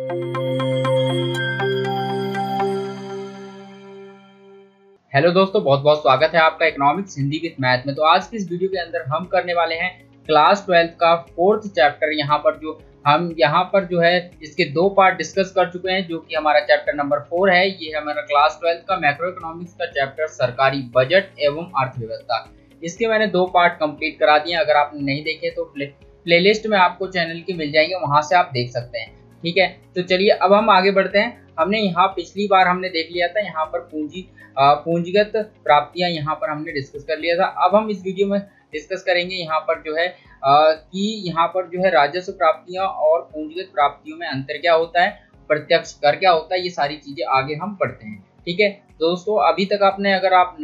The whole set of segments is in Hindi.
हेलो दोस्तों, बहुत बहुत स्वागत है आपका इकोनॉमिक्स हिंदी विद मैथ में। तो आज की इस वीडियो के अंदर हम करने वाले हैं क्लास 12 का 4th चैप्टर। यहाँ पर जो है इसके दो पार्ट डिस्कस कर चुके हैं, जो कि हमारा चैप्टर नंबर 4 है। ये है हमारा क्लास 12 का मैक्रो इकोनॉमिक्स का चैप्टर, सरकारी बजट एवं अर्थव्यवस्था। इसके मैंने दो पार्ट कंप्लीट करा दिए। अगर आपने नहीं देखे तो प्लेलिस्ट में आपको चैनल के मिल जाएंगे, वहां से आप देख सकते हैं। ठीक है, तो चलिए अब हम आगे बढ़ते हैं। हमने यहाँ पिछली बार हमने देख लिया था, यहाँ पर पूंजीगत प्राप्तियां यहाँ पर हमने डिस्कस कर लिया था। अब हम इस वीडियो में डिस्कस करेंगे यहाँ पर जो है कि यहाँ पर जो है राजस्व प्राप्तियां और पूंजीगत प्राप्तियों में अंतर क्या होता है, प्रत्यक्ष कर क्या होता है, ये सारी चीजें आगे हम पढ़ते हैं। ठीक है दोस्तों, अभी तक अगर आप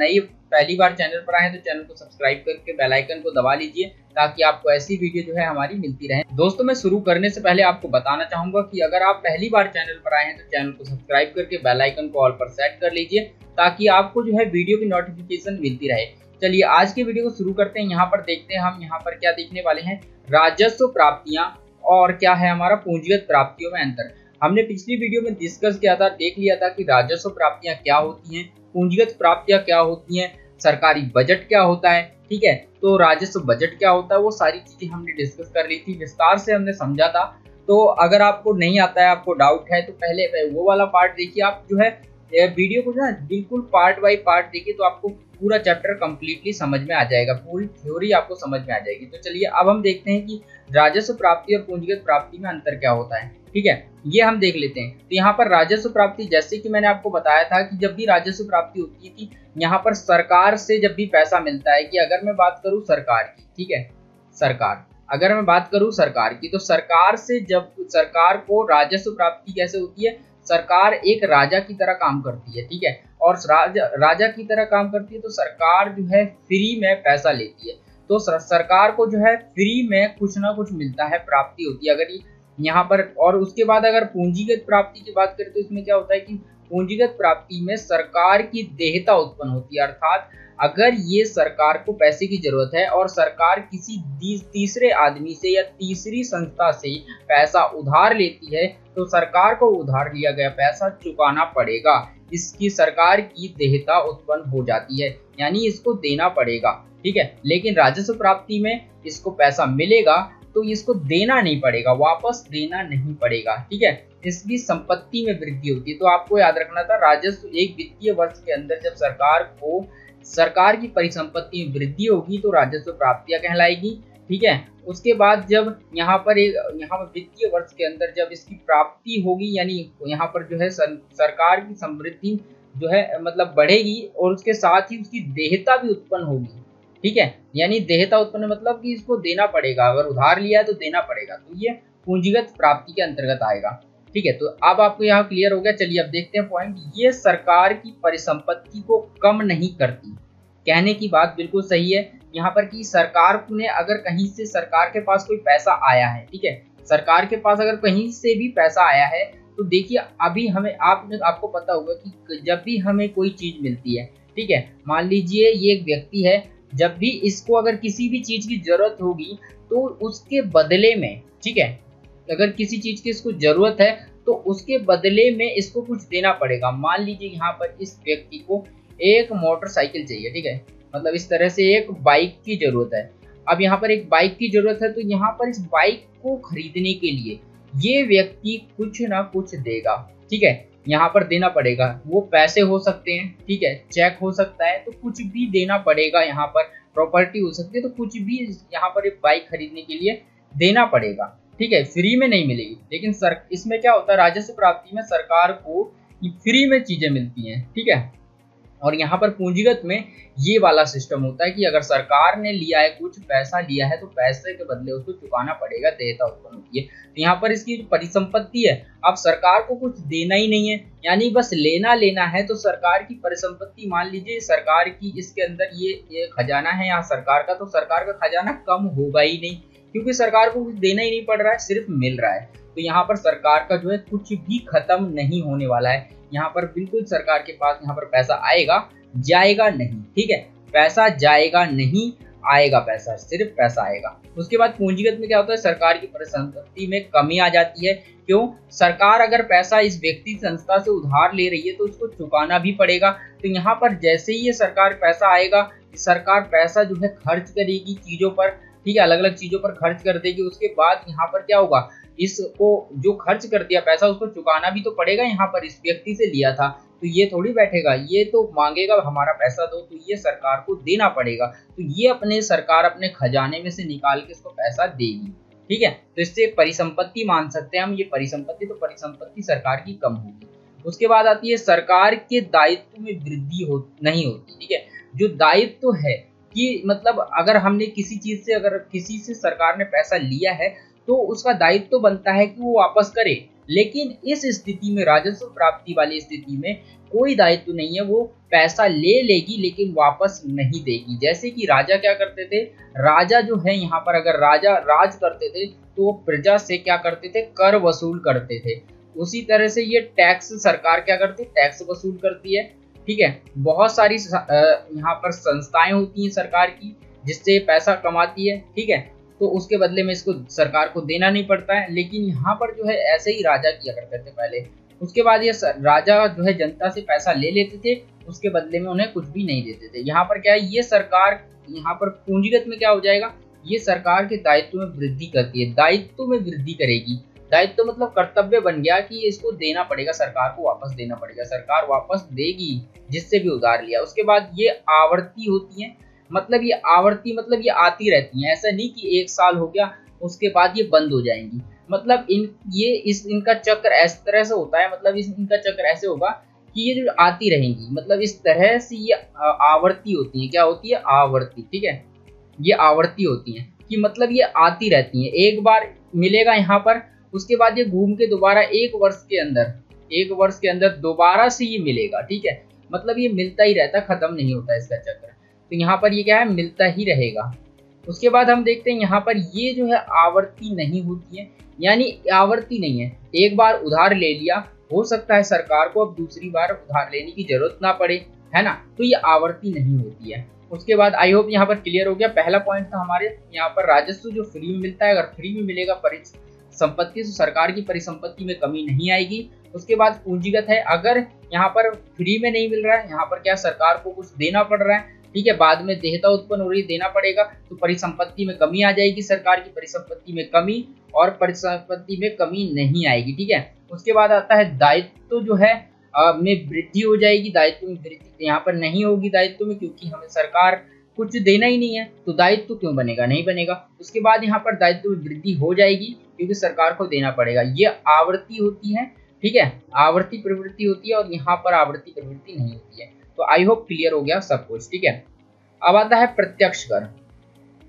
पहली बार चैनल पर आए हैं तो चैनल को सब्सक्राइब करके बेल आइकन को दबा लीजिए, ताकि आपको ऐसी वीडियो जो है हमारी मिलती रहे। दोस्तों, मैं शुरू करने से पहले आपको बताना चाहूंगा कि अगर आप पहली बार चैनल पर आए हैं तो चैनल को सब्सक्राइब करके बेल आइकन को ऑल पर सेट कर लीजिए, ताकि आपको जो है वीडियो की नोटिफिकेशन मिलती रहे। चलिए आज की वीडियो को शुरू करते हैं। यहाँ पर देखते हैं हम यहाँ पर क्या देखने वाले हैं, राजस्व प्राप्तियां और क्या है हमारा पूंजीगत प्राप्तियों में अंतर। हमने पिछली वीडियो में डिस्कस किया था, देख लिया था कि राजस्व प्राप्तियां क्या होती हैं, पूंजीगत प्राप्तियां क्या होती हैं, सरकारी बजट क्या होता है। ठीक है, तो राजस्व बजट क्या होता है, वो सारी चीजें हमने डिस्कस कर ली थी, विस्तार से हमने समझा था। तो अगर आपको नहीं आता है, आपको डाउट है, तो पहले वो वाला पार्ट देखिए। आप जो है वीडियो को जो है बिल्कुल पार्ट बाय पार्ट देखिए, तो आपको पूरा चैप्टर कंप्लीटली समझ में आ जाएगा, पूरी थ्योरी आपको समझ में आ जाएगी। तो चलिए अब हम देखते हैं कि राजस्व प्राप्ति और पूंजीगत प्राप्ति में अंतर क्या होता है। ठीक है, ये हम देख लेते हैं। तो यहाँ पर राजस्व प्राप्ति, जैसे कि मैंने आपको बताया था कि जब भी राजस्व प्राप्ति होती है कि यहाँ पर सरकार से जब भी पैसा मिलता है, कि अगर मैं बात करूँ सरकार की, ठीक है, अगर मैं बात करूँ सरकार की, तो सरकार से जब सरकार को राजस्व प्राप्ति कैसे होती है, सरकार एक राजा की तरह काम करती है। ठीक है, और राजा की तरह काम करती है, तो सरकार जो है फ्री में पैसा लेती है। तो सरकार को जो है फ्री में कुछ ना कुछ मिलता है, प्राप्ति होती है। अगर यहाँ पर, और उसके बाद अगर पूंजीगत प्राप्ति की बात करें तो इसमें क्या होता है कि पूंजीगत प्राप्ति में सरकार की देयता उत्पन्न होती है। अर्थात अगर ये सरकार को पैसे की जरूरत है और सरकार किसी तीसरे आदमी से या तीसरी संस्था से पैसा उधार लेती है, तो सरकार को उधार लिया गया पैसा चुकाना पड़ेगा। इसकी सरकार की देयता उत्पन्न हो जाती है, यानी इसको देना पड़ेगा। ठीक है, लेकिन राजस्व प्राप्ति में इसको पैसा मिलेगा तो इसको देना नहीं पड़ेगा, वापस देना नहीं पड़ेगा। ठीक है, इसकी संपत्ति में वृद्धि होती है। तो आपको याद रखना था, राजस्व एक वित्तीय वर्ष के अंदर जब सरकार की परिसंपत्ति में वृद्धि होगी तो राजस्व प्राप्तियां कहलाएगी। ठीक है, उसके बाद जब यहाँ पर वित्तीय वर्ष के अंदर जब इसकी प्राप्ति होगी, यानी यहाँ पर जो है सरकार की समृद्धि जो है मतलब बढ़ेगी, और उसके साथ ही उसकी देयता भी उत्पन्न होगी। ठीक है, यानी देयता उत्पन्न मतलब कि इसको देना पड़ेगा, अगर उधार लिया है तो देना पड़ेगा। तो ये पूंजीगत प्राप्ति के अंतर्गत आएगा। ठीक है, तो अब आपको यहाँ क्लियर हो गया। चलिए अब देखते हैं पॉइंट। ये सरकार की परिसंपत्ति को कम नहीं करती। कहने की बात बिल्कुल सही है यहाँ पर कि सरकार ने अगर कहीं से सरकार के पास कोई पैसा आया है, ठीक है, सरकार के पास अगर कहीं से भी पैसा आया है, तो देखिए अभी हमें आपको पता होगा कि जब भी हमें कोई चीज मिलती है, ठीक है, मान लीजिए ये एक व्यक्ति है, जब भी इसको अगर किसी भी चीज की जरूरत होगी तो उसके बदले में, ठीक है, अगर किसी चीज की इसको जरूरत है तो उसके बदले में इसको कुछ देना पड़ेगा। मान लीजिए यहाँ पर इस व्यक्ति को एक मोटरसाइकिल चाहिए, ठीक है, मतलब इस तरह से एक बाइक की जरूरत है। अब यहाँ पर एक बाइक की जरूरत है, तो यहाँ पर इस बाइक को खरीदने के लिए ये व्यक्ति कुछ ना कुछ देगा। ठीक है, यहाँ पर देना पड़ेगा। वो पैसे हो सकते हैं, ठीक है, चेक हो सकता है, तो कुछ भी देना पड़ेगा। यहाँ पर प्रॉपर्टी हो सकती है, तो कुछ भी यहाँ पर एक बाइक खरीदने के लिए देना पड़ेगा। ठीक है, फ्री में नहीं मिलेगी। लेकिन इसमें क्या होता है, राजस्व प्राप्ति में सरकार को फ्री में चीजें मिलती हैं। ठीक है, और यहाँ पर पूंजीगत में ये वाला सिस्टम होता है कि अगर सरकार ने लिया है, कुछ पैसा लिया है, तो पैसे के बदले उसको चुकाना पड़ेगा, देयता उत्पन्न होती है। तो यहाँ पर इसकी जो परिसंपत्ति है, अब सरकार को कुछ देना ही नहीं है, यानी बस लेना है। तो सरकार की परिसंपत्ति, मान लीजिए सरकार की इसके अंदर ये खजाना है यहाँ सरकार का, तो सरकार का खजाना कम होगा ही नहीं, क्योंकि सरकार को कुछ देना ही नहीं पड़ रहा है, सिर्फ मिल रहा है। तो यहाँ पर सरकार का जो है कुछ भी खत्म नहीं होने वाला है। यहाँ पर बिल्कुल सरकार के पास यहाँ पर पैसा आएगा, जाएगा नहीं। ठीक है, पैसा जाएगा नहीं, आएगा पैसा, सिर्फ पैसा आएगा। उसके बाद पूंजीगत में क्या होता है, सरकार की परिसंपत्ति में कमी आ जाती है। क्यों? सरकार अगर पैसा इस व्यक्ति संस्था से उधार ले रही है तो उसको चुकाना भी पड़ेगा। तो यहाँ पर जैसे ही ये सरकार पैसा आएगा, सरकार पैसा जो है खर्च करेगी चीजों पर, ठीक है, अलग अलग चीजों पर खर्च कर देगी। उसके बाद यहाँ पर क्या होगा, इसको जो खर्च कर दिया पैसा उसको चुकाना भी तो पड़ेगा। यहाँ पर इस व्यक्ति से लिया था तो ये थोड़ी बैठेगा, ये तो मांगेगा हमारा पैसा दो, तो ये सरकार को देना पड़ेगा। तो ये अपने सरकार अपने खजाने में से निकाल के इसको पैसा देगी, ठीक है। तो इससे परिसंपत्ति मान सकते हैं हम, ये परिसंपत्ति, तो परिसंपत्ति सरकार की कम होगी। उसके बाद आती है सरकार के दायित्व में वृद्धि नहीं होती, ठीक है। जो दायित्व है कि मतलब अगर हमने किसी चीज से, अगर किसी से सरकार ने पैसा लिया है तो उसका दायित्व बनता है कि वो वापस करे। लेकिन इस स्थिति में, राजस्व प्राप्ति वाली स्थिति में कोई दायित्व नहीं है, वो पैसा ले लेगी लेकिन वापस नहीं देगी। जैसे कि राजा क्या करते थे, राजा जो है यहाँ पर अगर राजा राज करते थे तो वो प्रजा से क्या करते थे, कर वसूल करते थे। उसी तरह से ये टैक्स सरकार क्या करती है, टैक्स वसूल करती है, ठीक है। बहुत सारी यहाँ पर संस्थाएं होती हैं सरकार की जिससे पैसा कमाती है, ठीक है। तो उसके बदले में इसको सरकार को देना नहीं पड़ता है। लेकिन यहाँ पर जो है ऐसे ही राजा किया करते थे पहले। उसके बाद ये राजा जो है जनता से पैसा ले लेते थे, उसके बदले में उन्हें कुछ भी नहीं देते थे। यहाँ पर क्या है, ये सरकार यहाँ पर पूंजीगत में क्या हो जाएगा, ये सरकार के दायित्व में वृद्धि करती है, दायित्व में वृद्धि करेगी। दायित्व मतलब कर्तव्य बन गया कि इसको देना पड़ेगा, सरकार को वापस देना पड़ेगा, सरकार वापस देगी जिससे भी उधार लिया। उसके बाद ये आवर्ती होती है, मतलब ये आवर्ती मतलब ये आती रहती हैं। ऐसा नहीं कि एक साल हो गया उसके बाद ये बंद हो जाएंगी, मतलब इनका चक्र इस तरह से होता है, मतलब इनका चक्र ऐसे होगा कि ये जो आती रहेंगी, मतलब इस तरह से ये आवर्ती होती है। क्या होती है, आवर्ती, ठीक है। ये आवर्ती होती हैं कि मतलब ये आती रहती हैं, एक बार मिलेगा यहाँ पर, उसके बाद ये घूम के दोबारा एक वर्ष के अंदर दोबारा से ये मिलेगा, ठीक है। मतलब ये मिलता ही रहता, खत्म नहीं होता इसका चक्र। तो यहाँ पर ये क्या है, मिलता ही रहेगा। उसके बाद हम देखते हैं यहाँ पर ये जो है आवर्ती नहीं होती है, यानी आवर्ती नहीं है। एक बार उधार ले लिया, हो सकता है सरकार को अब दूसरी बार उधार लेने की जरूरत ना पड़े, है ना, तो ये आवर्ती नहीं होती है। उसके बाद आई होप यहाँ पर क्लियर हो गया। पहला पॉइंट था हमारे यहाँ पर राजस्व जो फ्री में मिलता है, अगर फ्री में मिलेगा संपत्ति से सरकार की परिसंपत्ति में कमी नहीं आएगी। उसके बाद पूंजीगत है, अगर यहाँ पर फ्री में नहीं मिल रहा है, यहाँ पर क्या सरकार को कुछ देना पड़ रहा है, ठीक है, बाद में देयता उत्पन्न हो रही, देना पड़ेगा, तो परिसंपत्ति में कमी आ जाएगी, सरकार की परिसंपत्ति में कमी, और परिसंपत्ति में कमी नहीं आएगी, ठीक है। उसके बाद आता है दायित्व जो है में वृद्धि हो जाएगी। दायित्व में वृद्धि यहाँ पर नहीं होगी दायित्व में, क्योंकि हमें सरकार कुछ देना ही नहीं है, तो दायित्व क्यों बनेगा, नहीं बनेगा। उसके बाद यहाँ पर दायित्व में वृद्धि हो जाएगी क्योंकि सरकार को देना पड़ेगा। ये आवर्ती होती है, ठीक है, आवर्ती प्रवृत्ति होती है, और यहाँ पर आवर्ती प्रवृत्ति नहीं होती है। तो आई होप क्लियर हो गया सब कुछ, ठीक है। अब आता है प्रत्यक्ष कर।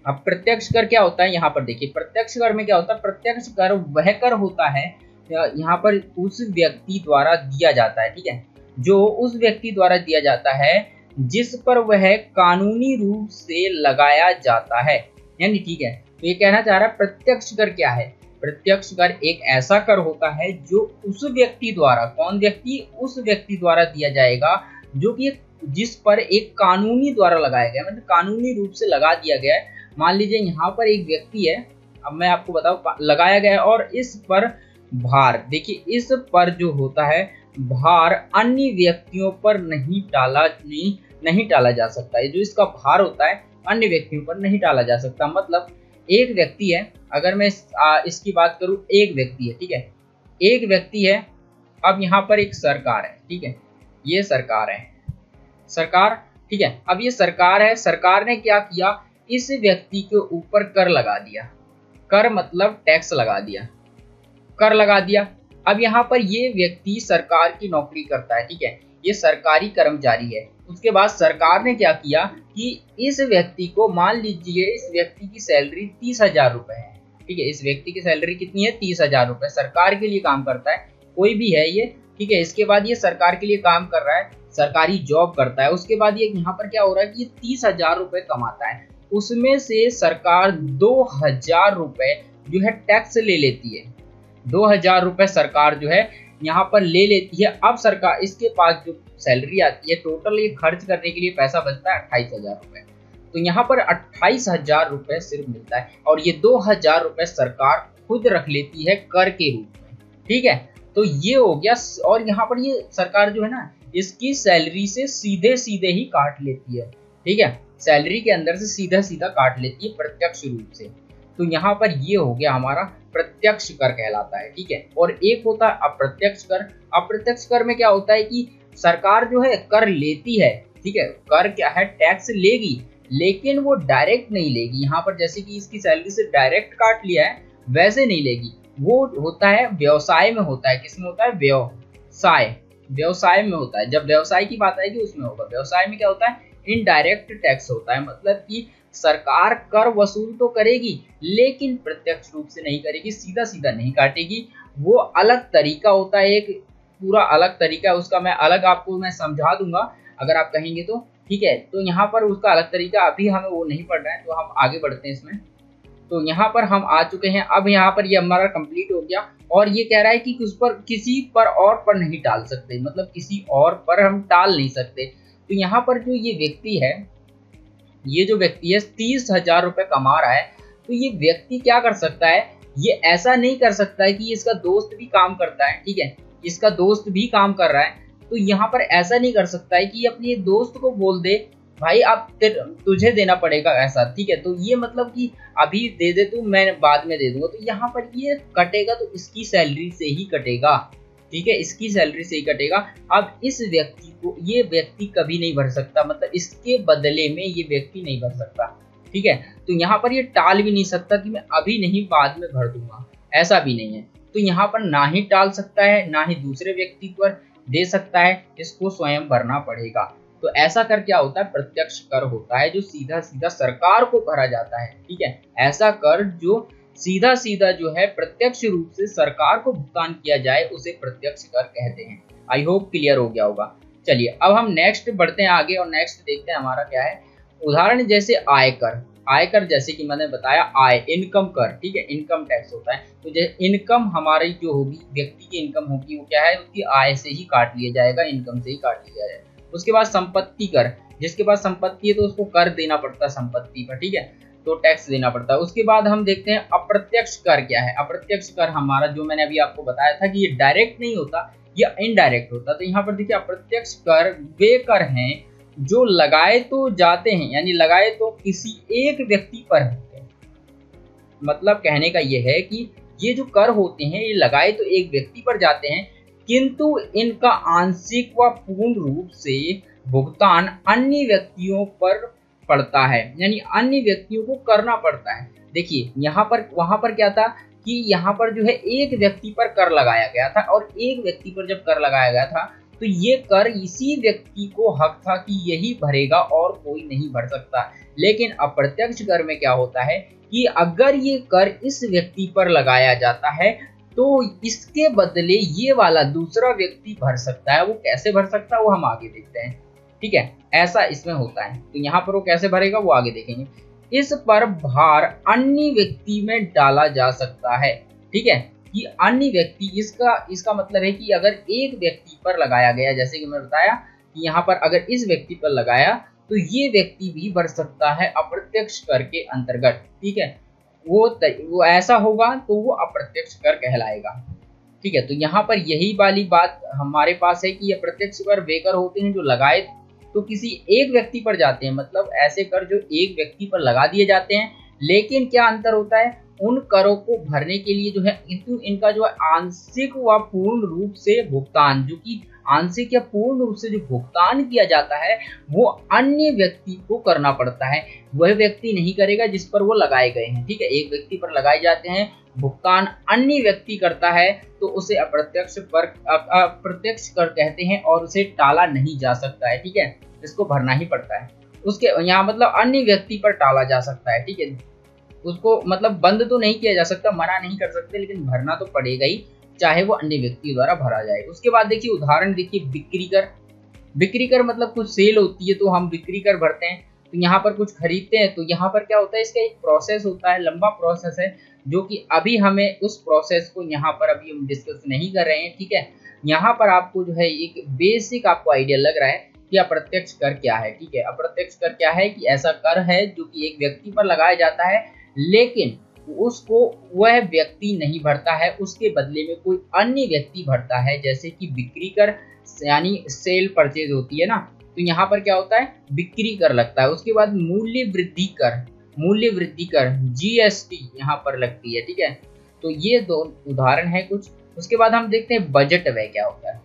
अब प्रत्यक्ष कर क्या होता है, यहाँ पर देखिए प्रत्यक्ष कर में क्या होता है, प्रत्यक्ष कर वह कर होता है यहाँ पर उस व्यक्ति द्वारा दिया जाता है, ठीक है, जो उस व्यक्ति द्वारा दिया जाता है जिस पर वह कानूनी रूप से लगाया जाता है, यानी ठीक है। तो ये कहना चाह रहा है प्रत्यक्ष कर क्या है, प्रत्यक्ष कर एक ऐसा कर होता है जो उस व्यक्ति द्वारा, कौन व्यक्ति, उस व्यक्ति द्वारा दिया जाएगा जो कि जिस पर एक कानूनी द्वारा लगाया गया, मतलब कानूनी रूप से लगा दिया गया है। मान लीजिए यहाँ पर एक व्यक्ति है, अब मैं आपको बताऊं, लगाया गया है, और इस पर भार, देखिए इस पर जो होता है भार अन्य व्यक्तियों पर नहीं टाला जा सकता है। जो इसका भार होता है अन्य व्यक्तियों पर नहीं टाला जा सकता। मतलब एक व्यक्ति है, अगर मैं इसकी बात करूं, एक व्यक्ति है, ठीक है, एक व्यक्ति है। अब यहाँ पर एक सरकार है, ठीक है, ये सरकार है, सरकार, ठीक है। अब ये सरकार है, सरकार ने क्या किया, इस व्यक्ति के ऊपर कर लगा दिया, कर मतलब टैक्स लगा दिया, कर लगा दिया। अब यहाँ पर ये व्यक्ति सरकार की नौकरी करता है, ठीक है, ये सरकारी कर्मचारी है। उसके बाद सरकार ने क्या किया कि इस व्यक्ति को, मान लीजिए इस व्यक्ति की सैलरी 30,000 रुपए है, ठीक है, इस व्यक्ति की सैलरी कितनी है, 30,000 रुपए, सरकार के लिए काम करता है, कोई भी है ये, ठीक है। इसके बाद ये सरकार के लिए काम कर रहा है, सरकारी जॉब करता है। उसके बाद ये यहाँ पर क्या हो रहा है कि 30,000 रुपए कमाता है, उसमें से सरकार 2,000 रुपए जो है टैक्स ले लेती है, 2,000 रुपए सरकार जो है यहाँ पर ले लेती है। अब सरकार, इसके पास जो सैलरी आती है, टोटल ये खर्च करने के लिए पैसा बचता है 28,000 रुपए। तो यहाँ पर 28,000 रुपए सिर्फ मिलता है और ये 2,000 रुपए सरकार खुद रख लेती है कर के रूप में। ठीक है, तो ये हो गया। और यहाँ पर ये सरकार जो है ना इसकी सैलरी से सीधे सीधे ही काट लेती है। ठीक है, सैलरी के अंदर से सीधा सीधा काट लेती है प्रत्यक्ष रूप से। तो यहाँ पर ये हो गया हमारा प्रत्यक्ष कर कहलाता है। ठीक है, और एक होता है अप्रत्यक्ष कर। अप्रत्यक्ष कर में क्या होता है कि सरकार जो है कर लेती है। ठीक है, कर क्या है, टैक्स लेगी, लेकिन वो डायरेक्ट नहीं लेगी। यहाँ पर जैसे कि इसकी सैलरी से डायरेक्ट काट लिया है वैसे नहीं लेगी, वो होता है व्यवसाय में होता है। किसमें होता है, व्यवसाय, व्यवसाय में होता है। जब व्यवसाय की बात आएगी उसमें होगा। व्यवसाय में क्या होता है, इनडायरेक्ट टैक्स होता है, मतलब कि सरकार कर वसूल तो करेगी लेकिन प्रत्यक्ष रूप से नहीं करेगी, सीधा सीधा नहीं काटेगी। वो अलग तरीका होता है, एक पूरा अलग तरीका है उसका, मैं अलग आपको मैं समझा दूंगा अगर आप कहेंगे तो। ठीक है, तो यहाँ पर उसका अलग तरीका, अभी हमें वो नहीं पढ़ना है तो हम आगे बढ़ते हैं इसमें। तो यहाँ पर हम आ चुके हैं। अब यहाँ पर ये हमारा कंप्लीट हो गया और ये कह रहा है कि उस पर किसी पर और पर नहीं टाल सकते, मतलब किसी और पर हम टाल नहीं सकते। तो यहाँ पर जो ये व्यक्ति है, ये जो व्यक्ति है 30,000 रुपए कमा रहा है, तो ये व्यक्ति क्या कर सकता है, ये ऐसा नहीं कर सकता है कि इसका दोस्त भी काम करता है। ठीक है, इसका दोस्त भी काम कर रहा है, तो यहाँ पर ऐसा नहीं कर सकता है कि अपने दोस्त को बोल दे भाई अब तुझे देना पड़ेगा ऐसा। ठीक है, तो ये मतलब कि अभी दे दे तू, मैं बाद में दे दूंगा। तो यहाँ पर ये कटेगा तो इसकी सैलरी से ही कटेगा। ठीक है, इसकी सैलरी से ही कटेगा। अब इस व्यक्ति को ये व्यक्ति कभी नहीं भर सकता, मतलब इसके बदले में ये व्यक्ति नहीं भर सकता। ठीक है, तो यहाँ पर ये टाल भी नहीं सकता कि मैं अभी नहीं बाद में भर दूंगा, ऐसा भी नहीं है। तो यहाँ पर ना ही टाल सकता है ना ही दूसरे व्यक्ति पर दे सकता है, इसको स्वयं भरना पड़ेगा। तो ऐसा कर क्या होता है, प्रत्यक्ष कर होता है जो सीधा सीधा सरकार को भरा जाता है। ठीक है, ऐसा कर जो सीधा सीधा जो है प्रत्यक्ष रूप से सरकार को भुगतान किया जाए उसे प्रत्यक्ष कर कहते हैं। आई होप क्लियर हो गया होगा। चलिए अब हम नेक्स्ट बढ़ते हैं आगे और नेक्स्ट देखते हैं हमारा क्या है। उदाहरण जैसे आयकर। आयकर जैसे कि मैंने बताया आय, इनकम कर। ठीक है, इनकम टैक्स होता है। तो जैसे इनकम हमारी जो होगी, व्यक्ति की इनकम होगी, वो क्या है, उसकी आय से ही काट लिया जाएगा, इनकम से ही काट लिया जाएगा। उसके बाद संपत्ति कर, जिसके पास संपत्ति है तो उसको कर देना पड़ता है संपत्ति पर। ठीक है, तो टैक्स देना पड़ता है। उसके बाद हम देखते हैं अप्रत्यक्ष कर क्या है। अप्रत्यक्ष कर हमारा जो मैंने अभी आपको बताया था कि ये डायरेक्ट नहीं होता, ये इनडायरेक्ट होता। तो यहाँ पर देखिए अप्रत्यक्ष कर वे कर हैं जो लगाए तो जाते हैं, यानी लगाए तो किसी एक व्यक्ति पर होते हैं। मतलब कहने का ये है कि ये जो कर होते हैं ये लगाए तो एक व्यक्ति पर जाते हैं, किंतु इनका आंशिक व पूर्ण रूप से भुगतान अन्य व्यक्तियों पर पड़ता है, यानी अन्य व्यक्तियों को करना पड़ता है। देखिए यहाँ पर, वहां पर क्या था कि यहाँ पर जो है एक व्यक्ति पर कर लगाया गया था और एक व्यक्ति पर जब कर लगाया गया था तो ये कर इसी व्यक्ति को हक था कि यही भरेगा और कोई नहीं भर सकता। लेकिन अप्रत्यक्ष कर में क्या होता है कि अगर ये कर इस व्यक्ति पर लगाया जाता है तो इसके बदले ये वाला दूसरा व्यक्ति भर सकता है। वो कैसे भर सकता है वो हम आगे देखते हैं। ठीक है, ऐसा इसमें होता है। तो यहाँ पर वो कैसे भरेगा वो आगे देखेंगे। इस पर भार अन्य व्यक्ति में डाला जा सकता है। ठीक है, कि अन्य व्यक्ति, इसका मतलब है कि अगर एक व्यक्ति पर लगाया गया, जैसे कि मैं बताया कि यहाँ पर अगर इस व्यक्ति पर लगाया तो ये व्यक्ति भी भर सकता है अप्रत्यक्ष कर के अंतर्गत। ठीक है, वो ऐसा होगा तो वो अप्रत्यक्ष कर कहलाएगा। ठीक है, तो यहाँ पर यही वाली बात हमारे पास है कि अप्रत्यक्ष कर वे कर होते हैं जो लगाए तो किसी एक व्यक्ति पर जाते हैं, मतलब ऐसे कर जो एक व्यक्ति पर लगा दिए जाते हैं। लेकिन क्या अंतर होता है, उन करों को भरने के लिए जो है इनका जो है आंशिक व पूर्ण रूप से भुगतान, जो कि आंशिक या पूर्ण रूप से जो भुगतान किया जाता है वो अन्य व्यक्ति को करना पड़ता है। वह व्यक्ति नहीं करेगा जिस पर वो लगाए गए हैं। ठीक है, एक व्यक्ति पर लगाए जाते हैं, भुगतान अन्य व्यक्ति करता है तो उसे अप्रत्यक्ष कर कहते हैं और उसे टाला नहीं जा सकता है। ठीक है, इसको भरना ही पड़ता है। उसके यहाँ मतलब अन्य व्यक्ति पर टाला जा सकता है। ठीक है, उसको मतलब बंद तो नहीं किया जा सकता, मना नहीं कर सकते, लेकिन भरना तो पड़ेगा ही, चाहे वो अन्य व्यक्ति द्वारा भरा जाए। उसके बाद देखिए उदाहरण देखिए बिक्री कर। बिक्री कर मतलब कुछ सेल होती है तो हम बिक्री कर भरते हैं। तो यहाँ पर कुछ खरीदते हैं तो यहाँ पर क्या होता है, इसका एक प्रोसेस होता है, लंबा प्रोसेस है जो कि अभी हमें उस प्रोसेस को यहाँ पर अभी हम डिस्कस नहीं कर रहे हैं। ठीक है, यहाँ पर आपको जो है एक बेसिक आपको आइडिया लग रहा है कि अप्रत्यक्ष कर क्या है। ठीक है, अप्रत्यक्ष कर क्या है कि ऐसा कर है जो कि एक व्यक्ति पर लगाया जाता है, लेकिन उसको वह व्यक्ति नहीं भरता है, उसके बदले में कोई अन्य व्यक्ति भरता है। जैसे कि बिक्री कर यानी सेल परचेज होती है ना, तो यहाँ पर क्या होता है, बिक्री कर लगता है। उसके बाद मूल्य वृद्धि कर GST यहाँ पर लगती है। ठीक है, तो ये दो उदाहरण है कुछ। उसके बाद हम देखते हैं बजट व्यय क्या होता है।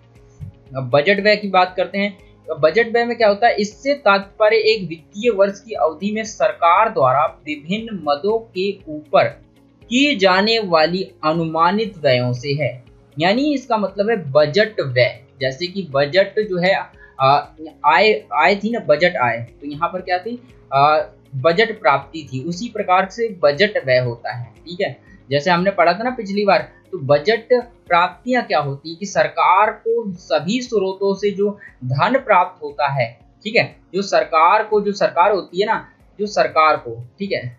अब बजट व्यय की बात करते हैं। तो बजट व्यय में क्या होता है, इससे तात्पर्य एक वित्तीय वर्ष की अवधि में सरकार द्वारा विभिन्न मदों के ऊपर की जाने वाली अनुमानित व्ययों से है। यानी इसका मतलब है बजट व्यय। जैसे कि बजट जो है आय थी ना, बजट आय, तो यहाँ पर क्या थी, बजट प्राप्ति थी। उसी प्रकार से बजट व्यय होता है। ठीक है, जैसे हमने पढ़ा था ना पिछली बार, तो बजट प्राप्तियां क्या होती है कि सरकार को सभी स्रोतों से जो धन प्राप्त होता है। ठीक है, जो सरकार होती है ना, जो सरकार को, ठीक है,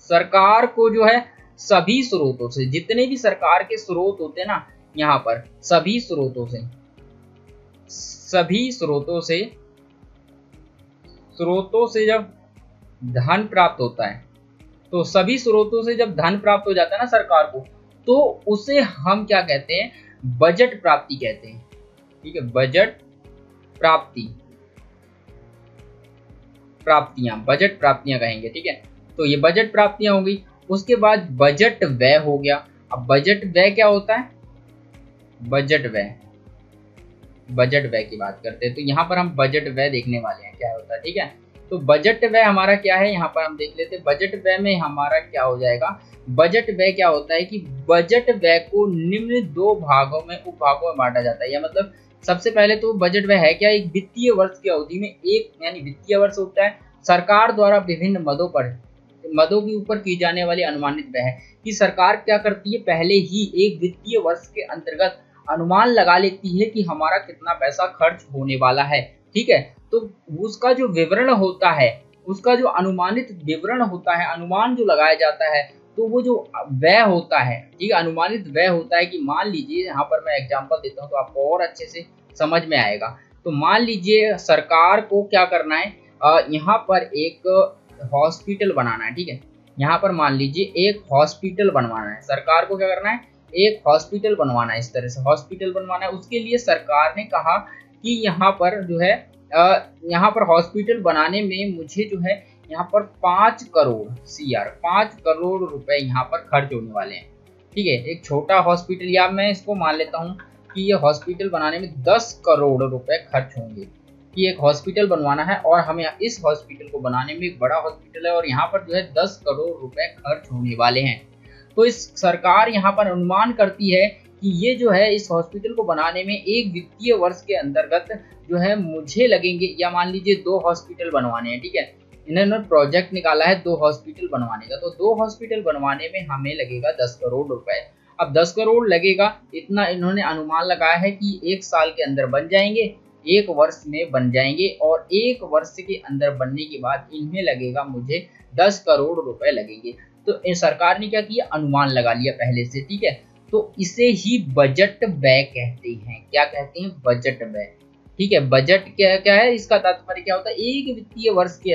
सरकार को जो है सभी स्रोतों से, जितने भी सरकार के स्रोत होते हैं ना, यहाँ पर सभी स्रोतों से जब धन प्राप्त होता है, तो सभी स्रोतों से जब धन प्राप्त हो जाता है ना सरकार को, तो उसे हम क्या कहते हैं, बजट प्राप्ति कहते हैं। ठीक है, बजट बजट प्राप्तियां कहेंगे। ठीक है, तो ये बजट प्राप्तियां हो गई। उसके बाद बजट व्यय हो गया। अब बजट व्यय क्या होता है, बजट व्यय की बात करते हैं। तो यहाँ पर हम बजट व्यय देखने वाले हैं क्या होता है। ठीक है, तो बजट व्यय हमारा क्या है, यहाँ पर हम देख लेते हैं। बजट व्यय में हमारा क्या हो जाएगा, बजट व्यय क्या होता है कि बजट व्यय को निम्न दो उपभागों में बांटा जाता है। या मतलब सबसे पहले तो बजट व्यय है क्या, एक वित्तीय वर्ष की अवधि में एक, यानी वित्तीय वर्ष होता है सरकार द्वारा विभिन्न मदों के ऊपर की जाने वाली अनुमानित व्यय है कि सरकार क्या करती है, पहले ही एक वित्तीय वर्ष के अंतर्गत अनुमान लगा लेती है कि हमारा कितना पैसा खर्च होने वाला है। ठीक है, तो उसका जो विवरण होता है, उसका जो अनुमानित विवरण होता है, अनुमान जो लगाया जाता है, तो वो जो व्यय होता है, ठीक है, अनुमानित व्यय होता है कि मान लीजिए, यहाँ पर मैं एग्जांपल देता हूँ तो आपको और अच्छे से समझ में आएगा। तो मान लीजिए सरकार को क्या करना है, यहाँ पर एक हॉस्पिटल बनाना है। ठीक है, यहाँ पर मान लीजिए एक हॉस्पिटल बनवाना है, सरकार को क्या करना है, एक हॉस्पिटल बनवाना है। इस तरह से हॉस्पिटल बनवाना है। उसके लिए सरकार ने कहा कि यहाँ पर जो है, यहाँ पर हॉस्पिटल बनाने में मुझे जो है यहाँ पर 5 करोड़ रुपए यहाँ पर खर्च होने वाले हैं। ठीक है, एक छोटा हॉस्पिटल, या मैं इसको मान लेता हूँ कि ये हॉस्पिटल बनाने में 10 करोड़ रुपए खर्च होंगे कि एक हॉस्पिटल बनवाना है, और हमें इस हॉस्पिटल को बनाने में, एक बड़ा हॉस्पिटल है और यहाँ पर जो है 10 करोड़ रुपए खर्च होने वाले हैं। तो इस सरकार यहाँ पर अनुमान करती है कि ये जो है इस हॉस्पिटल को बनाने में एक वित्तीय वर्ष के अंतर्गत जो है मुझे लगेंगे, या मान लीजिए 2 हॉस्पिटल बनवाने हैं। ठीक है, इन्होंने प्रोजेक्ट निकाला है 2 हॉस्पिटल बनवाने का, तो 2 हॉस्पिटल बनवाने में हमें लगेगा 10 करोड़ रुपए। अब 10 करोड़ लगेगा, इतना इन्होंने अनुमान लगाया है कि 1 साल के अंदर बन जाएंगे, 1 वर्ष में बन जाएंगे, और 1 वर्ष के अंदर बनने के बाद इनमें लगेगा मुझे 10 करोड़ रुपए लगेंगे। तो सरकार ने क्या किया, अनुमान लगा लिया पहले से। ठीक है, तो इसे ही बजट व्यय कहते हैं। क्या कहते हैं, बजट व्यय। ठीक है, बजट क्या है, इसका तात्पर्य क्या होता है, एक वित्तीय वर्ष के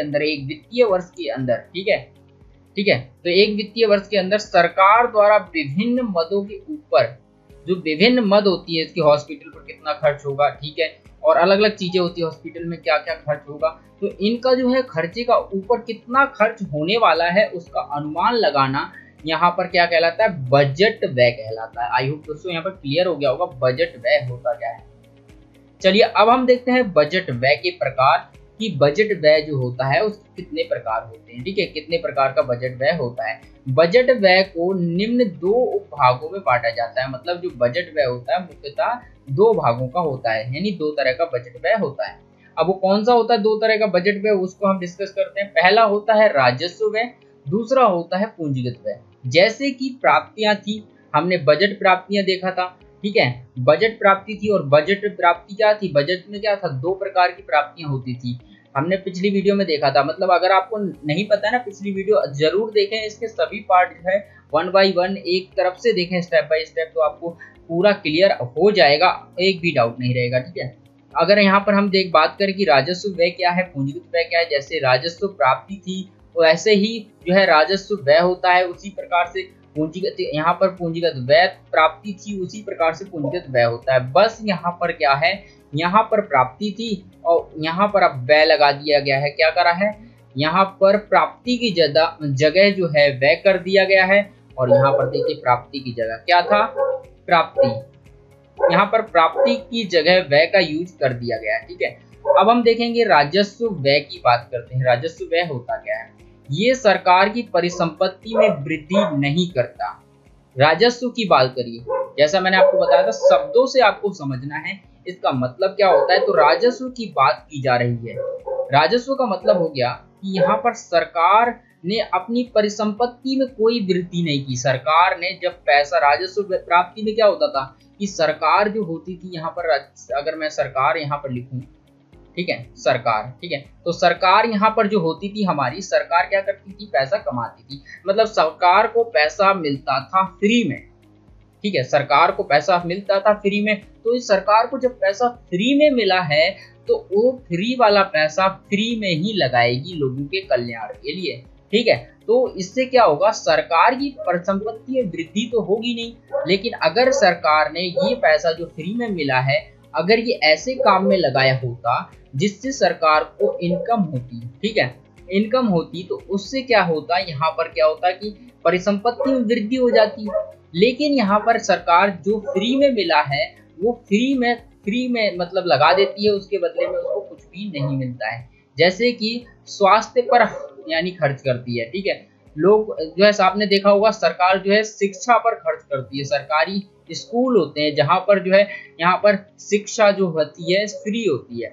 अंदर, ठीक है, तो एक वित्तीय वर्ष के अंदर सरकार द्वारा विभिन्न मदों के ऊपर, जो विभिन्न मद होती है इसकी, हॉस्पिटल पर कितना खर्च होगा, ठीक है, और अलग अलग चीजें होती है हॉस्पिटल में क्या क्या खर्च होगा, तो इनका जो है खर्चे का ऊपर कितना खर्च होने वाला है उसका अनुमान लगाना यहाँ पर क्या कहलाता है, बजट व्यय कहलाता है। आई होप दोस्तों यहाँ पर क्लियर हो गया होगा बजट व्यय होता क्या है। चलिए अब हम देखते हैं बजट व्यय के प्रकार, कि बजट व्यय जो होता है उसके कितने प्रकार होते हैं। ठीक है, कितने प्रकार का बजट व्यय होता है। बजट व्यय को निम्न 2 उपभागों में बांटा जाता है। मतलब जो बजट व्यय होता है मुख्यतः 2 भागों का होता है, यानी 2 तरह का बजट व्यय होता है। अब वो कौन सा होता है 2 तरह का बजट व्यय, उसको हम डिस्कस करते हैं। पहला होता है राजस्व व्यय, दूसरा होता है पूंजीगत व्यय। जैसे कि प्राप्तियां थी, हमने बजट प्राप्तियां देखा था। ठीक है, बजट प्राप्ति थी, और बजट प्राप्ति क्या थी, बजट में क्या था, 2 प्रकार की प्राप्तियां होती थी, हमने पिछली वीडियो में देखा था। मतलब अगर आपको नहीं पता है ना, पिछली वीडियो जरूर देखें, इसके सभी पार्ट जो है 1 बाय 1 एक तरफ से देखें, स्टेप बाय स्टेप, तो आपको पूरा क्लियर हो जाएगा, एक भी डाउट नहीं रहेगा। ठीक है, अगर यहाँ पर हम बात करें कि राजस्व व्यय क्या है, पूंजीगत व्यय क्या है, जैसे राजस्व प्राप्ति थी वैसे ही जो है राजस्व व्यय होता है, उसी प्रकार से पूंजीगत, यहाँ पर पूंजीगत व्यय प्राप्ति थी उसी प्रकार से पूंजीगत व्यय होता है। बस यहाँ पर क्या है, यहाँ पर प्राप्ति थी और यहाँ पर अब व्यय लगा दिया गया है। क्या करा है, यहाँ पर प्राप्ति की जगह जो है व्यय कर दिया गया है, और यहाँ पर देखिए प्राप्ति की जगह क्या था, प्राप्ति, यहाँ पर प्राप्ति की जगह व्यय का यूज कर दिया गया है। ठीक है, अब हम देखेंगे राजस्व व्यय की बात करते हैं। राजस्व व्यय होता क्या है, ये सरकार की परिसंपत्ति में वृद्धि नहीं करता। राजस्व की बात करिए, जैसा मैंने आपको बताया था, शब्दों से आपको समझना है इसका मतलब क्या होता है। तो राजस्व की बात की जा रही है। राजस्व का मतलब हो गया कि यहाँ पर सरकार ने अपनी परिसंपत्ति में कोई वृद्धि नहीं की। सरकार ने जब पैसा, राजस्व प्राप्ति में क्या होता था कि सरकार जो होती थी, यहाँ पर अगर मैं सरकार यहाँ पर लिखूं, ठीक है, सरकार, ठीक है, तो सरकार यहाँ पर जो होती थी हमारी, सरकार क्या करती थी, पैसा कमाती थी। मतलब सरकार को पैसा मिलता था फ्री में। ठीक है, सरकार को पैसा मिलता था फ्री में। तो इस सरकार को जब पैसा फ्री में मिला है तो वो फ्री वाला पैसा फ्री में ही लगाएगी लोगों के कल्याण के लिए। ठीक है, तो इससे क्या होगा, सरकार की परिसंपत्ति में वृद्धि तो होगी नहीं, लेकिन अगर सरकार ने ये पैसा जो फ्री में मिला है, अगर ये ऐसे काम में लगाया होता जिससे सरकार को इनकम होती, ठीक है, इनकम होती, तो उससे क्या होता, यहाँ पर क्या होता कि परिसंपत्ति में वृद्धि हो जाती। लेकिन यहाँ पर सरकार जो फ्री में मिला है वो फ्री में मतलब लगा देती है, उसके बदले में उसको कुछ भी नहीं मिलता है। जैसे कि स्वास्थ्य पर यानी खर्च करती है। ठीक है, लोग जो है आपने देखा होगा, सरकार जो है शिक्षा पर खर्च करती है। सरकारी स्कूल होते हैं जहां पर जो है यहाँ पर शिक्षा जो होती है फ्री होती है,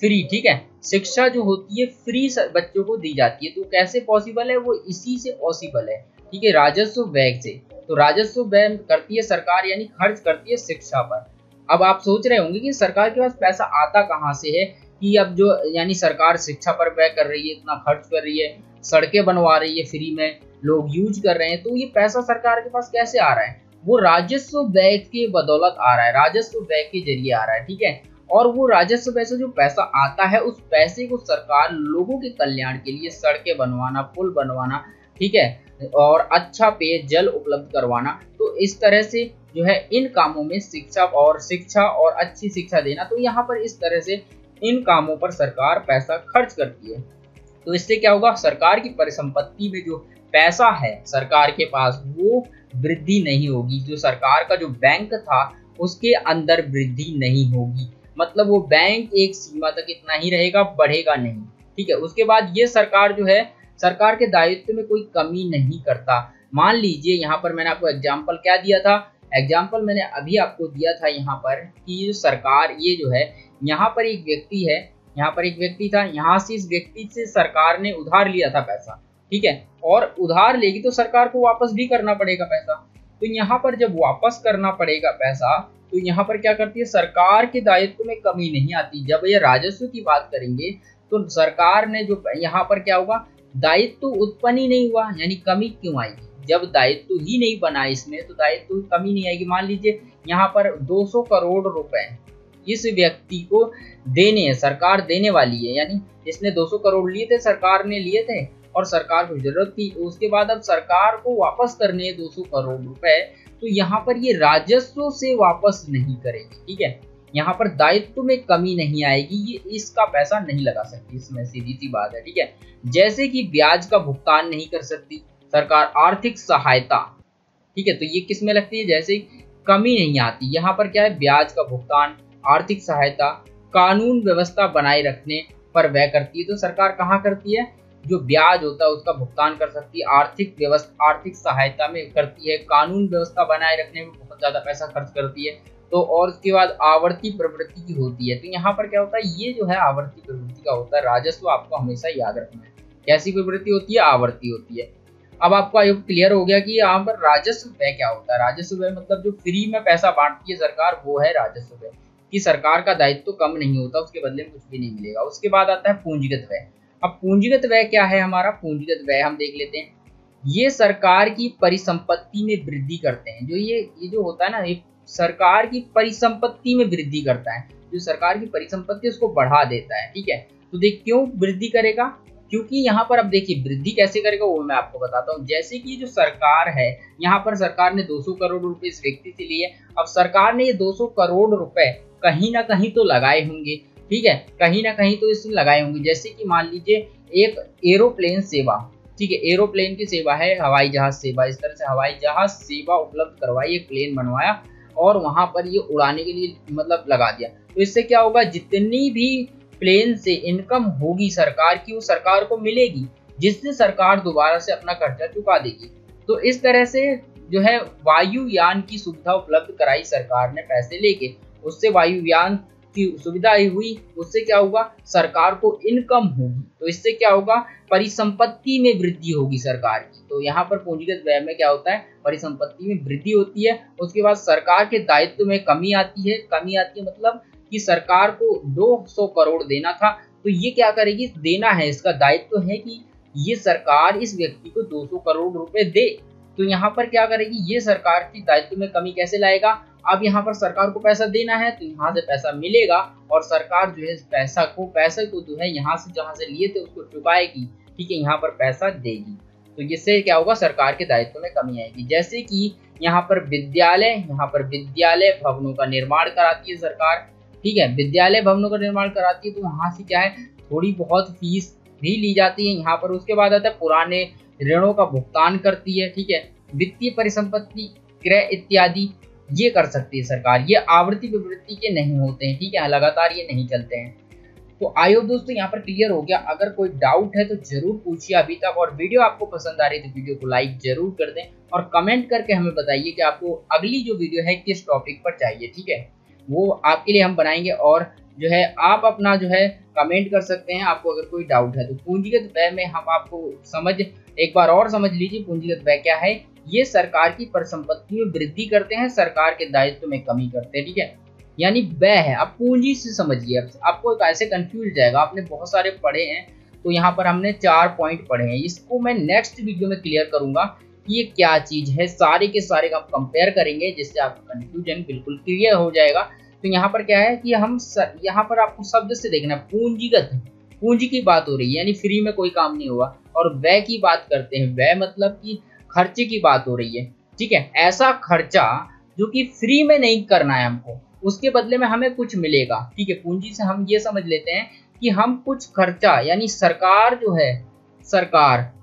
फ्री। ठीक है, शिक्षा जो होती है फ्री बच्चों को दी जाती है। तो कैसे पॉसिबल है, वो इसी से पॉसिबल है। ठीक है, राजस्व व्यय से। तो राजस्व व्यय करती है सरकार, यानी खर्च करती है शिक्षा पर। अब आप सोच रहे होंगे कि सरकार के पास पैसा आता कहाँ से है कि अब जो यानी सरकार शिक्षा पर व्यय कर रही है, इतना खर्च कर रही है, सड़कें बनवा रही है फ्री में, लोग यूज कर रहे हैं, तो ये पैसा सरकार के पास कैसे आ रहा है, वो राजस्व व्यय के बदौलत आ रहा है, राजस्व व्यय के जरिए आ रहा है। ठीक है, और वो राजस्व व्यय से जो पैसा आता है, उस पैसे को सरकार लोगों के कल्याण के लिए, सड़कें बनवाना, पुल बनवाना, ठीक है, और अच्छा पेयजल उपलब्ध करवाना, तो इस तरह से जो है इन कामों में शिक्षा और अच्छी शिक्षा देना, तो यहाँ पर इस तरह से इन कामों पर सरकार पैसा खर्च करती है। तो इससे क्या होगा, सरकार की परिसंपत्ति में जो पैसा है सरकार के पास, वो वृद्धि नहीं होगी। जो सरकार का जो बैंक था उसके अंदर वृद्धि नहीं होगी, मतलब वो बैंक एक सीमा तक इतना ही रहेगा, बढ़ेगा नहीं। ठीक है, उसके बाद ये सरकार जो है, सरकार के दायित्व में कोई कमी नहीं करता। मान लीजिए यहाँ पर मैंने आपको एग्जाम्पल क्या दिया था, एग्जाम्पल मैंने अभी आपको दिया था यहाँ पर कि सरकार, ये जो है यहाँ पर एक व्यक्ति है, यहाँ पर एक व्यक्ति था, यहाँ से इस व्यक्ति से सरकार ने उधार लिया था पैसा। ठीक है, और उधार लेगी तो सरकार को वापस भी करना पड़ेगा पैसा। तो यहाँ पर जब वापस करना पड़ेगा पैसा, तो यहाँ पर क्या करती है, सरकार के दायित्व में कमी नहीं आती। जब ये राजस्व की बात करेंगे तो सरकार ने जो यहाँ पर क्या होगा, दायित्व उत्पन्न ही नहीं हुआ, यानी कमी क्यों आएगी, जब दायित्व ही नहीं बना इसमें तो दायित्व कमी नहीं आएगी। मान लीजिए यहाँ पर 200 करोड़ रुपए इस व्यक्ति को देने हैं, सरकार देने वाली है, यानी इसने 200 करोड़ लिए थे, सरकार ने लिए थे और सरकार को जरूरत थी, उसके बाद अब सरकार को वापस करने 200 करोड़ रुपए, तो यहाँ पर ये राजस्व से वापस नहीं करेगी। ठीक है, यहाँ पर दायित्व में कमी नहीं आएगी, ये इसका पैसा नहीं लगा सकती, इसमें सीधी सी बात है। ठीक है, जैसे कि ब्याज का भुगतान नहीं कर सकती सरकार, आर्थिक सहायता, ठीक है, तो ये किस में लगती है, जैसे कमी नहीं आती। यहाँ पर क्या है, ब्याज का भुगतान, आर्थिक सहायता, कानून व्यवस्था बनाए रखने पर व्यय करती है। तो सरकार कहाँ करती है, जो ब्याज होता है उसका भुगतान कर सकती है, आर्थिक व्यवस्था, आर्थिक सहायता में करती है, कानून व्यवस्था बनाए रखने में बहुत ज्यादा पैसा खर्च करती है। तो और उसके बाद आवर्ती प्रवृत्ति की होती है। तो यहाँ पर क्या होता है, ये जो है आवर्ती प्रवृत्ति का होता है राजस्व, आपको हमेशा याद रखना है। कैसी प्रवृत्ति होती है, आवर्ती होती है। अब आपको क्लियर हो गया कि यहाँ पर राजस्व व्यय क्या होता है। राजस्व व्यय मतलब जो फ्री में पैसा बांटती है सरकार, वो है राजस्व व्यय, कि सरकार का दायित्व कम नहीं होता, उसके बदले में कुछ भी नहीं मिलेगा। उसके बाद आता है पूंजीगत व्यय। अब पूंजीगत व्यय क्या है हमारा, पूंजीगत व्यय हम देख लेते हैं। ये सरकार की परिसंपत्ति में वृद्धि करते हैं। जो ये जो होता है ना, ये सरकार की परिसंपत्ति में वृद्धि करता है। जो सरकार की परिसंपत्ति उसको बढ़ा देता है। ठीक है, तो देख क्यों वृद्धि करेगा, क्योंकि यहाँ पर अब देखिए वृद्धि कैसे करेगा वो मैं आपको बताता हूँ। जैसे कि जो सरकार है, यहाँ पर सरकार ने 200 करोड़ रुपए इस व्यक्ति से लिए। अब सरकार ने ये 200 करोड़ रुपए कहीं ना कहीं तो लगाए होंगे। ठीक है, कहीं ना कहीं तो इसमें लगाए होंगे। जैसे कि मान लीजिए एक एरोप्लेन सेवा, ठीक है, एरोप्लेन की सेवा है, हवाई जहाज सेवा, इस तरह से हवाई जहाज सेवा उपलब्ध करवाई, एक प्लेन बनवाया और वहां पर ये उड़ाने के लिए मतलब लगा दिया। तो इससे क्या होगा, जितनी भी प्लेन से इनकम होगी सरकार की वो सरकार को मिलेगी, जिससे सरकार दोबारा से अपना खर्चा चुका देगी। तो इस तरह से जो है वायुयान की सुविधा उपलब्ध कराई सरकार ने पैसे लेके, उससे वायुयान की सुविधा हुई, उससे क्या होगा, सरकार को इनकम होगी। तो इससे क्या होगा, परिसंपत्ति में वृद्धि होगी सरकार की। तो यहाँ पर पूंजीगत व्यय में क्या होता है, परिसंपत्ति में वृद्धि होती है। उसके बाद सरकार के दायित्व में कमी आती है। कमी आती है मतलब कि सरकार को 200 करोड़ देना था, तो ये क्या करेगी, देना है, इसका दायित्व है कि ये सरकार इस व्यक्ति को 200 करोड़ रुपए दे। तो यहाँ पर क्या करेगी, ये सरकार की दायित्व में कमी कैसे लाएगा। अब यहाँ पर सरकार को पैसा देना है तो यहाँ से पैसा मिलेगा और सरकार जो है पैसे को जो है यहाँ से जहाँ से लिए थे उसको चुकाएगी। ठीक है, यहाँ पर पैसा देगी। तो इससे क्या होगा, सरकार के दायित्व में कमी आएगी। जैसे कि यहाँ पर विद्यालय भवनों का निर्माण कराती है सरकार। ठीक है, विद्यालय भवनों का निर्माण कराती है तो वहां से क्या है, थोड़ी बहुत फीस भी ली जाती है यहाँ पर। उसके बाद आता है पुराने ऋणों का भुगतान करती है। ठीक है, वित्तीय परिसंपत्ति क्रय इत्यादि ये कर सकती है सरकार। ये आवृत्ति विवृत्ति के नहीं होते हैं। ठीक है, लगातार ये नहीं चलते हैं। तो आइए दोस्तों यहाँ पर क्लियर हो गया। अगर कोई डाउट है तो जरूर पूछिए अभी तक, और वीडियो आपको पसंद आ रही है तो वीडियो को लाइक जरूर कर दें और कमेंट करके हमें बताइए कि आपको अगली जो वीडियो है किस टॉपिक पर चाहिए। ठीक है, वो आपके लिए हम बनाएंगे और जो है आप अपना जो है कमेंट कर सकते हैं आपको अगर कोई डाउट है तो। पूंजीगत व्यय में हम आपको एक बार और समझ लीजिए पूंजीगत व्यय क्या है। ये सरकार की परिसंपत्ति में वृद्धि करते हैं, सरकार के दायित्व में कमी करते हैं। ठीक है, यानी व्यय है। अब पूंजी से समझिए, आपको ऐसे कंफ्यूज जाएगा, आपने बहुत सारे पढ़े हैं तो यहाँ पर हमने 4 पॉइंट पढ़े हैं। इसको मैं नेक्स्ट वीडियो में क्लियर करूंगा कि ये क्या चीज है, सारे के सारे हम कंपेयर करेंगे जिससे आपका कंफ्यूजन बिल्कुल क्लियर हो जाएगा। तो यहाँ पर क्या है कि हम यहाँ पर आपको शब्द से देखना, पूंजीगत, पूंजी की बात हो रही है यानी फ्री में कोई काम नहीं हुआ, और व्यय की बात करते हैं, व्यय मतलब कि खर्चे की बात हो रही है। ठीक है, ऐसा खर्चा जो कि फ्री में नहीं करना है हमको, उसके बदले में हमें कुछ मिलेगा। ठीक है, पूंजी से हम ये समझ लेते हैं कि हम कुछ खर्चा, यानी सरकार जो है,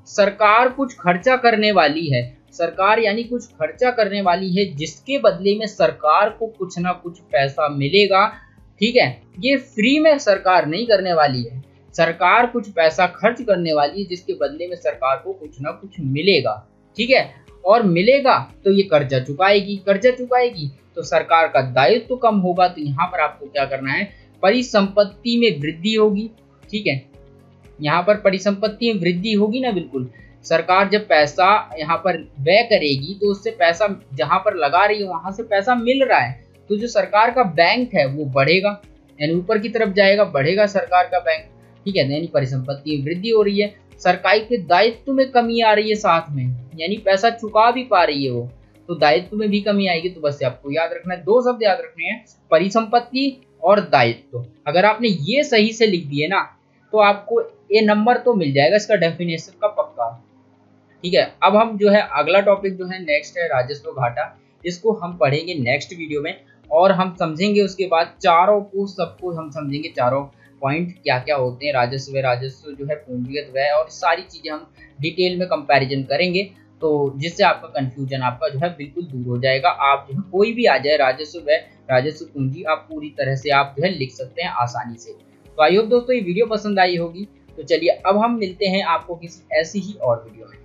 सरकार कुछ खर्चा करने वाली है, सरकार यानी कुछ खर्चा करने वाली है जिसके बदले में सरकार को कुछ ना कुछ पैसा मिलेगा। ठीक है, ये फ्री में सरकार नहीं करने वाली है, सरकार कुछ पैसा खर्च करने वाली है जिसके बदले में सरकार को कुछ ना कुछ मिलेगा। ठीक है, और मिलेगा तो ये कर्जा चुकाएगी तो सरकार का दायित्व तो कम होगा। तो यहाँ पर आपको क्या करना है, परिसंपत्ति में वृद्धि होगी। ठीक है, यहाँ पर परिसंपत्ति में वृद्धि होगी ना, बिल्कुल। सरकार जब पैसा यहाँ पर व्यय करेगी तो उससे पैसा जहाँ पर लगा रही है वहां से पैसा मिल रहा है, तो जो सरकार का बैंक है वो बढ़ेगा, यानी ऊपर की तरफ जाएगा, बढ़ेगा सरकार का बैंक। ठीक है, यानी परिसंपत्ति में वृद्धि हो रही है, सरकार के दायित्व में कमी आ रही है साथ में, यानी पैसा चुका भी पा रही है वो, तो दायित्व में भी कमी आएगी। तो बस आपको याद रखना है, 2 शब्द याद रखने हैं, परिसंपत्ति और दायित्व। अगर आपने ये सही से लिख दिए ना तो आपको ये नंबर तो मिल जाएगा इसका डेफिनेशन का पक्का। ठीक है, अब हम जो है अगला टॉपिक जो है नेक्स्ट है राजस्व घाटा, इसको हम पढ़ेंगे नेक्स्ट वीडियो में और हम समझेंगे उसके बाद सबको हम समझेंगे, चारों पॉइंट क्या क्या होते हैं, राजस्व जो है, पूंजीगत व्यय, और सारी चीजें हम डिटेल में कंपैरिजन करेंगे, तो जिससे आपका कंफ्यूजन आपका जो है बिल्कुल दूर हो जाएगा। आप जो है कोई भी आ जाए, राजस्व व्यय, राजस्व पूंजी, आप पूरी तरह से आप जो है लिख सकते हैं आसानी से। तो आई होप दोस्तों ये वीडियो पसंद आई होगी। तो चलिए अब हम मिलते हैं आपको किसी ऐसी ही और वीडियो में।